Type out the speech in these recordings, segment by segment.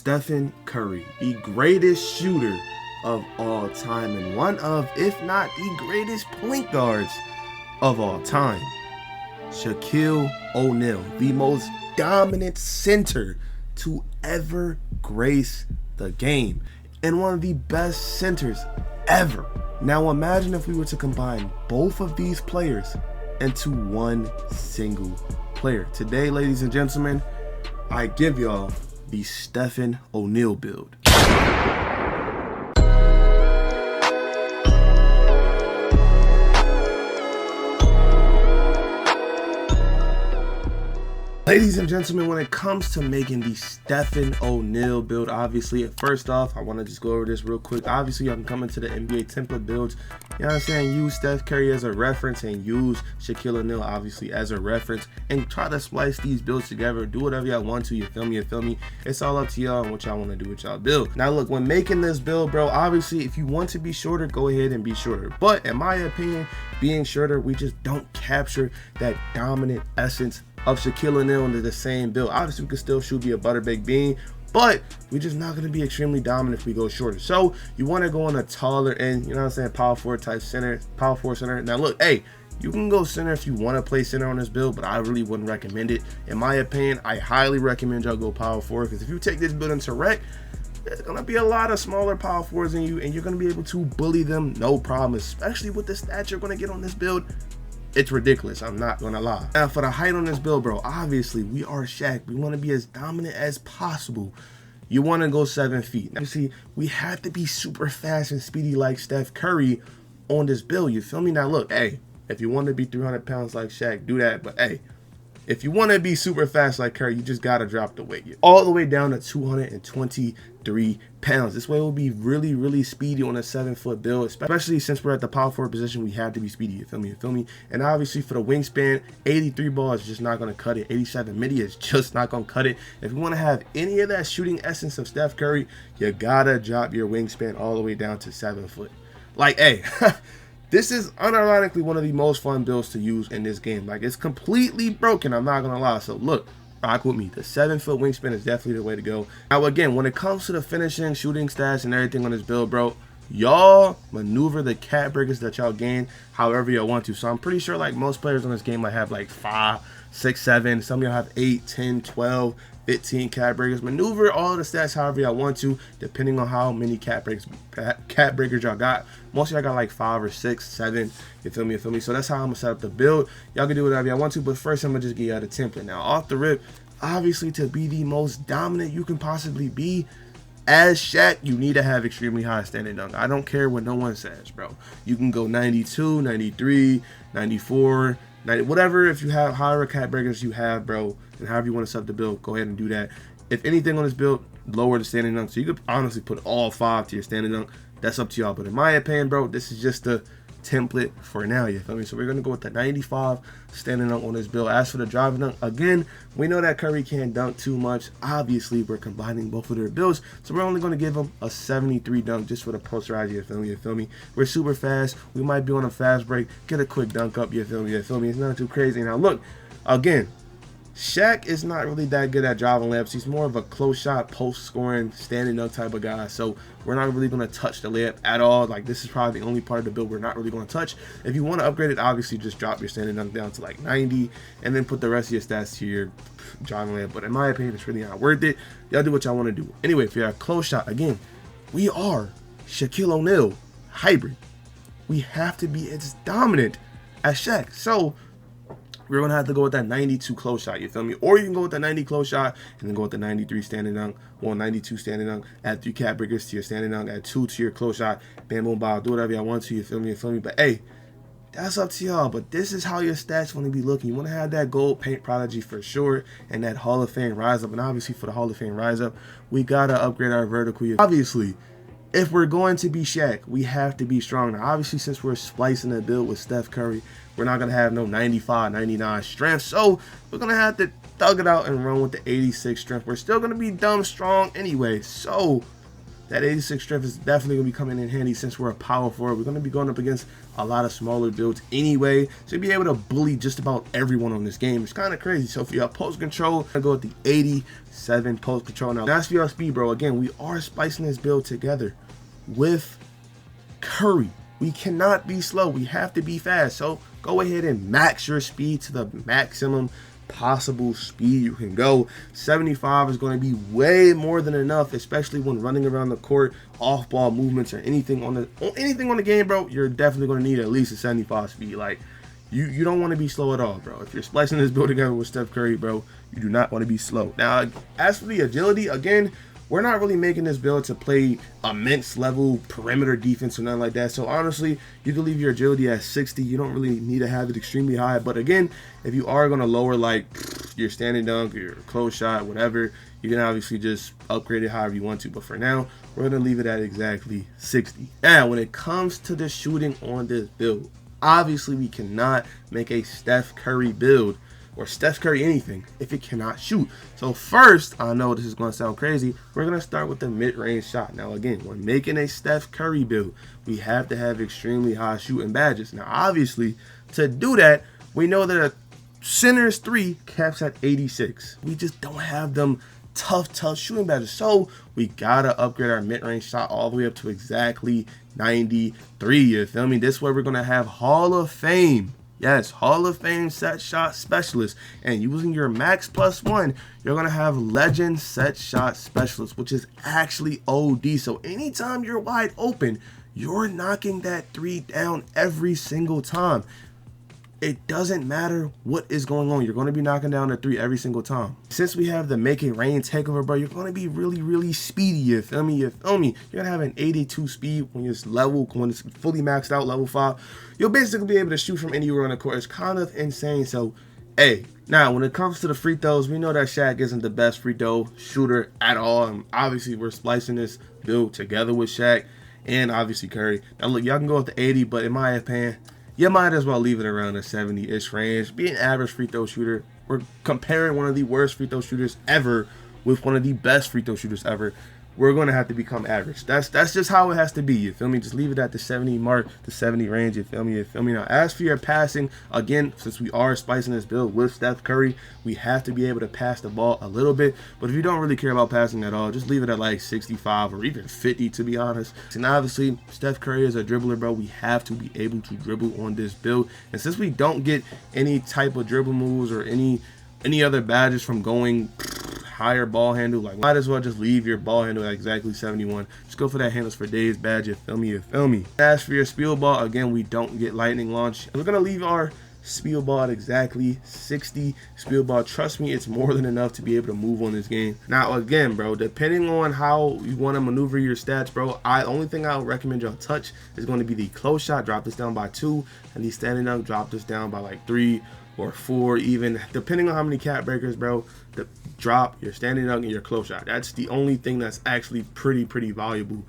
Stephen Curry, the greatest shooter of all time and one of, if not the greatest point guards of all time. Shaquille O'Neal, the most dominant center to ever grace the game and one of the best centers ever. Now imagine if we were to combine both of these players into one single player. Today, ladies and gentlemen, I give y'all the Stephen O'Neal build. Ladies and gentlemen, when it comes to making the Stephen O'Neal build, obviously, first off, I want to just go over this real quick. Obviously, I can come into the NBA template builds. You know what I'm saying? Use Steph Curry as a reference and use Shaquille O'Neal, obviously, as a reference. And try to splice these builds together. Do whatever y'all want to. You feel me? You feel me? It's all up to y'all and what y'all want to do with y'all build. Now, look, when making this build, bro, obviously, if you want to be shorter, go ahead and be shorter. But in my opinion, being shorter, we just don't capture that dominant essence of Shaquille O'Neal into the same build. Obviously, we could still shoot be a butter baked bean, but we're just not going to be extremely dominant if we go shorter. So you want to go on a taller end, you know what I'm saying, power forward type center, power forward center. Now look, hey, you can go center if you want to play center on this build, but I really wouldn't recommend it. In my opinion, I highly recommend y'all go power forward, because if you take this build into rec, there's going to be a lot of smaller power forwards than you, and you're going to be able to bully them no problem, especially with the stats you're going to get on this build. It's ridiculous, I'm not gonna lie. Now for the height on this build, bro, obviously we are Shaq. We wanna be as dominant as possible. You wanna go 7 feet. Now, you see, we have to be super fast and speedy like Steph Curry on this build, you feel me? Now look, hey, if you wanna be 300 pounds like Shaq, do that, but hey, if you want to be super fast like Curry, you just got to drop the weight all the way down to 223 pounds. This way we'll be really, really speedy on a 7-foot build, especially since we're at the power forward position. We have to be speedy, you feel me? You feel me? And obviously for the wingspan, 83 ball is just not going to cut it. 87 midi is just not going to cut it. If you want to have any of that shooting essence of Steph Curry, you got to drop your wingspan all the way down to 7 foot. Like, hey, this is unironically one of the most fun builds to use in this game. Like, it's completely broken, I'm not gonna lie. So look, rock with me. The 7-foot wingspan is definitely the way to go. Now again, when it comes to the finishing, shooting stats and everything on this build, bro, y'all maneuver the cat breakers that y'all gain however y'all want to. So I'm pretty sure like most players on this game might have like 5, 6, 7. Some of y'all have 8, 10, 12, 15 cat breakers. Maneuver all the stats however y'all want to, depending on how many cat breakers y'all got. Most of y'all got like 5 or 6, 7. You feel me? You feel me? So that's how I'm gonna set up the build. Y'all can do whatever y'all want to, but first I'm gonna just give y'all the template. Now off the rip, obviously to be the most dominant you can possibly be as Shaq, you need to have extremely high standing dunk. I don't care what no one says, bro. You can go 92, 93, 94, 90, whatever. If you have higher cat breakers you have, bro, and however you want to set up the build, go ahead and do that. If anything on this build, lower the standing dunk. So you could honestly put all 5 to your standing dunk. That's up to y'all. But in my opinion, bro, this is just the template for now, you feel me? So we're gonna go with the 95 standing dunk on this build. As for the driving dunk, again, we know that Curry can't dunk too much. Obviously we're combining both of their builds, so we're only going to give him a 73 dunk just for the posterizer, you feel me? You feel me? We're super fast. We might be on a fast break, get a quick dunk up, you feel me? You feel me? It's not too crazy. Now look, again, Shaq is not really that good at driving layups. He's more of a close shot, post scoring, standing up type of guy. So we're not really going to touch the layup at all. Like, this is probably the only part of the build we're not really going to touch. If you want to upgrade it, obviously just drop your standing dunk down to like 90 and then put the rest of your stats to your driving layup. But in my opinion, it's really not worth it. Y'all do what y'all want to do. Anyway, if you're a close shot, again, we are Shaquille O'Neal hybrid. We have to be as dominant as Shaq. So we're going to have to go with that 92 close shot, you feel me? Or you can go with the 90 close shot and then go with the 93 standing dunk, well, 92 standing dunk, add 3 cat breakers to your standing dunk, add 2 to your close shot, bam, boom, bow, do whatever y'all want to, you feel me? You feel me? But hey, that's up to y'all. But this is how your stats want to be looking. You want to have that gold paint prodigy for sure and that Hall of Fame rise up. And obviously for the Hall of Fame rise up, we got to upgrade our vertical. Obviously, if we're going to be Shaq, we have to be strong. Now, obviously, since we're splicing the build with Steph Curry, we're not going to have no 95, 99 strength. So we're going to have to thug it out and run with the 86 strength. We're still going to be dumb strong anyway. So that 86 strength is definitely going to be coming in handy since we're a power forward. We're going to be going up against a lot of smaller builds anyway, so you'll be able to bully just about everyone on this game. It's kind of crazy. So for your post control, I go with the 87 post control. Now that's for your speed, bro. Again, we are spicing this build together with Curry. We cannot be slow. We have to be fast. So go ahead and max your speed to the maximum possible speed you can go. 75 is going to be way more than enough, especially when running around the court, off ball movements, or anything on the game, bro. You're definitely going to need at least a 75 speed. Like, you don't want to be slow at all, bro. If you're splicing this build together with Steph Curry, bro, you do not want to be slow. Now, as for the agility, again, we're not really making this build to play immense level perimeter defense or nothing like that. So honestly, you can leave your agility at 60. You don't really need to have it extremely high. But again, if you are going to lower like your standing dunk, your close shot, whatever, you can obviously just upgrade it however you want to. But for now, we're going to leave it at exactly 60. Now, when it comes to the shooting on this build, obviously we cannot make a Steph Curry build or Steph Curry anything if it cannot shoot. So first, I know this is going to sound crazy, we're going to start with the mid-range shot. Now again, when making a Steph Curry build, we have to have extremely high shooting badges. Now obviously, to do that, we know that a center's 3 caps at 86. We just don't have them tough shooting badges. So we gotta upgrade our mid-range shot all the way up to exactly 93. You feel me? This way we're going to have Hall of Fame. Yes, Hall of Fame set shot specialist. And using your max +1, you're going to have legend set shot specialist, which is actually OD. So anytime you're wide open, you're knocking that 3 down every single time. It doesn't matter what is going on. You're going to be knocking down the 3 every single time. Since we have the Make It Rain takeover, bro, you're going to be really speedy. You feel me? You feel me? You're going to have an 82 speed when it's fully maxed out, level 5. You'll basically be able to shoot from anywhere on the court. It's kind of insane. So, hey, now when it comes to the free throws, we know that Shaq isn't the best free throw shooter at all. And obviously, we're splicing this build together with Shaq and obviously Curry. Now, look, y'all can go with the 80, but in my opinion, you might as well leave it around a 70-ish range. Be an average free throw shooter. We're comparing one of the worst free throw shooters ever with one of the best free throw shooters ever. We're going to have to become average. That's just how it has to be. You feel me? Just leave it at the 70 mark, the 70 range. You feel me? You feel me? Now, as for your passing, again, since we are spicing this build with Steph Curry, we have to be able to pass the ball a little bit. But if you don't really care about passing at all, just leave it at like 65 or even 50, to be honest. And obviously, Steph Curry is a dribbler, bro. We have to be able to dribble on this build. And since we don't get any type of dribble moves or any other badges from going higher ball handle, like, might as well just leave your ball handle at exactly 71. Just go for that handles for days badge. You feel me? You feel me? As for your spiel ball, again, we don't get lightning launch. We're gonna leave our spiel ball at exactly 60 spiel ball. Trust me, it's more than enough to be able to move on this game. Now again, bro, depending on how you want to maneuver your stats, bro, only thing I would recommend y'all touch is going to be the close shot. Drop this down by 2, and the standing up, drop this down by like 3 or 4, even depending on how many cap breakers, bro. Drop your standing dunk and your close shot. That's the only thing that's actually pretty valuable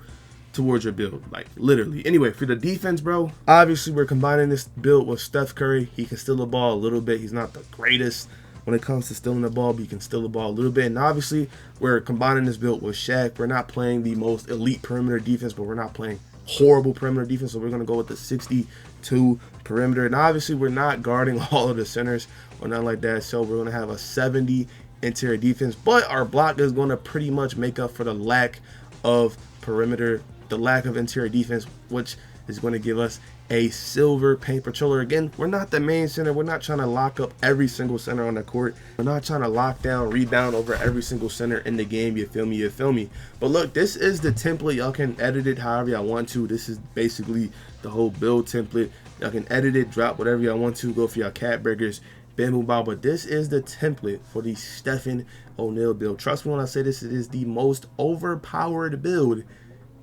towards your build, like literally. Anyway, for the defense, bro, obviously we're combining this build with Steph Curry. He can steal the ball a little bit. He's not the greatest when it comes to stealing the ball, but he can steal the ball a little bit. And obviously we're combining this build with Shaq. We're not playing the most elite perimeter defense, but we're not playing horrible perimeter defense, so we're going to go with the 62 perimeter. And obviously we're not guarding all of the centers or nothing like that, so we're going to have a 70 interior defense, but our block is going to pretty much make up for the lack of perimeter, the lack of interior defense, which is going to give us a silver paint patroller. Again, we're not the main center. We're not trying to lock up every single center on the court. We're not trying to lock down, rebound over every single center in the game. You feel me? You feel me? But look, this is the template. Y'all can edit it however y'all want to. This is basically the whole build template. Y'all can edit it, drop whatever y'all want to, go for your cat breakers, bamboo ball. But this is the template for the Shaquille O'Neal build. Trust me when I say this, it is the most overpowered build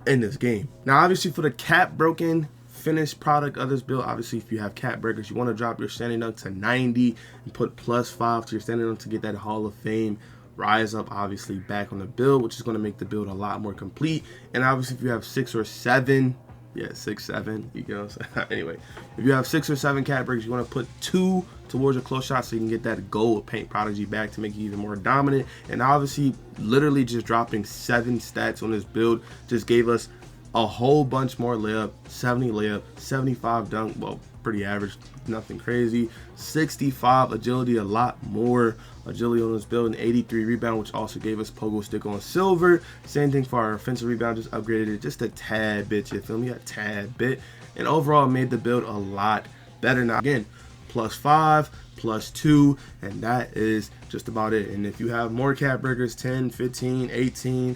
in this game. Now, obviously, for the cap broken finished product of this build, obviously, if you have cap breakers, you want to drop your standing dunk to 90 and put +5 to your standing dunk to get that Hall of Fame rise up, obviously, back on the build, which is going to make the build a lot more complete. And obviously, if you have 6 or 7 Yeah, 6, 7. You know what I'm saying? Anyway, if you have 6 or 7 cat breakers, you want to put 2 towards your close shot so you can get that gold paint prodigy back to make you even more dominant. And obviously, literally just dropping 7 stats on this build just gave us a whole bunch more layup, 70 layup, 75 dunk, well, pretty average, nothing crazy, 65 agility, a lot more agility on this build, and 83 rebound, which also gave us pogo stick on silver. Same thing for our offensive rebound, just upgraded it just a tad bit, you feel me, a tad bit, and overall made the build a lot better. Now again, +5, +2, and that is just about it. And if you have more cat breakers, 10, 15, 18,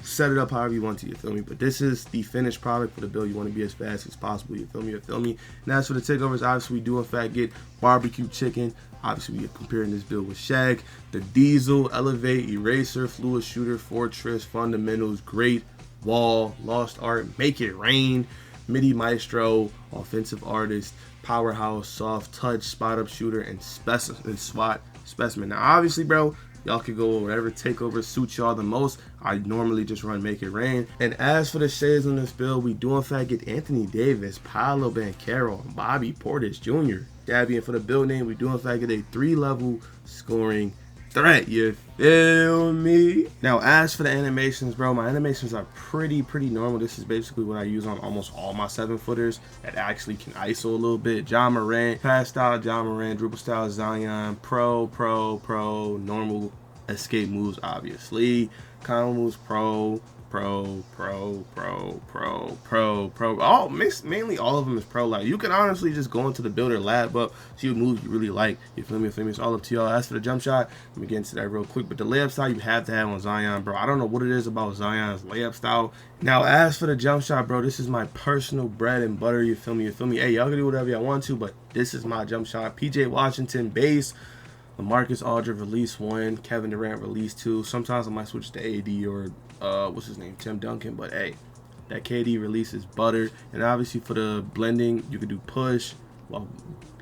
set it up however you want to, you feel me? But this is the finished product for the build. You want to be as fast as possible, you feel me? You feel me? And as for the takeovers, obviously we do in fact get barbecue chicken. Obviously we are comparing this build with Shaq, the Diesel, Elevate, Eraser, Fluid Shooter, Fortress, Fundamentals, Great, Wall, Lost Art, Make It Rain, MIDI Maestro, Offensive Artist, Powerhouse, Soft Touch, Spot Up Shooter, and SWAT Specimen. Now obviously, bro, y'all could go whatever takeover suits y'all the most. I normally just run Make It Rain. And as for the shades on this build, we do in fact get Anthony Davis, Paolo Banchero, Bobby Portis Jr. Dabby, and for the build name, we do in fact get a 3-level scoring threat, you feel me? Now as for the animations, bro, my animations are pretty normal. This is basically what I use on almost all my 7-footers that actually can ISO a little bit. John Moran, pass style John Moran, dribble style Zion, pro, normal escape moves, obviously, combo moves, pro. Oh, mainly all of them is pro. Like, you can honestly just go into the builder lab up, see what moves you really like. You feel me? It's all up to y'all. As for the jump shot, let me get into that real quick. But the layup style you have to have on Zion, bro. I don't know what it is about Zion's layup style. Now, as for the jump shot, bro, this is my personal bread and butter. You feel me? Hey, y'all can do whatever y'all want to, but this is my jump shot. PJ Washington base. LaMarcus Aldridge release 1, Kevin Durant release 2. Sometimes I might switch to AD or what's his name, Tim Duncan, but hey, that KD release is butter. And obviously for the blending, you could do push, well,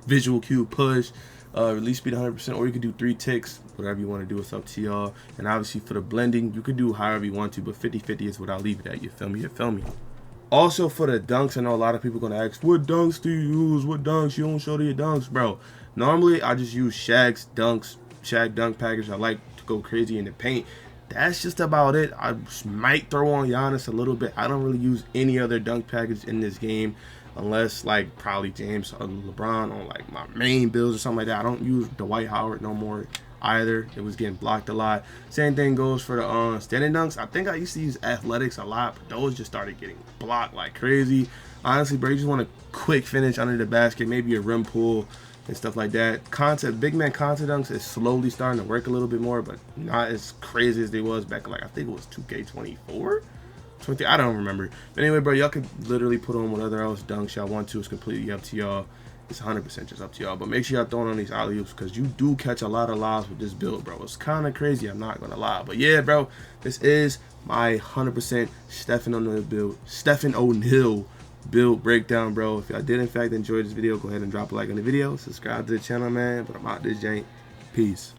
visual cue push, release speed 100%, or you could do 3 ticks, whatever you want to do, it's up to y'all. And obviously for the blending, you could do however you want to, but 50-50 is what I'll leave it at, you feel me? Also for the dunks, I know a lot of people gonna ask, what dunks do you use? What dunks? You don't show your dunks, bro. Normally I just use Shaq's dunks, Shaq dunk package. I like to go crazy in the paint. That's just about it. I might throw on Giannis a little bit. I don't really use any other dunk package in this game unless like probably James or LeBron on like my main builds or something like that. I don't use Dwight Howard no more either. It was getting blocked a lot. Same thing goes for the standing dunks. I think I used to use Athletics a lot, but those just started getting blocked like crazy. Honestly, bro, you just want a quick finish under the basket, maybe a rim pull and stuff like that. Big man content dunks is slowly starting to work a little bit more, but not as crazy as they was back, like I think it was 2K24, 20, I don't remember. But anyway, bro, y'all could literally put on whatever else dunks y'all want to. It's completely up to y'all. It's 100% just up to y'all. But make sure y'all throwing on these alley-oops because you do catch a lot of lobs with this build, bro. It's kind of crazy, I'm not gonna lie. But yeah, bro, this is my 100% Stephen O'Neal build breakdown, bro. If y'all did in fact enjoy this video, go ahead and drop a like on the video, subscribe to the channel, man. But I'm out this jank. Peace.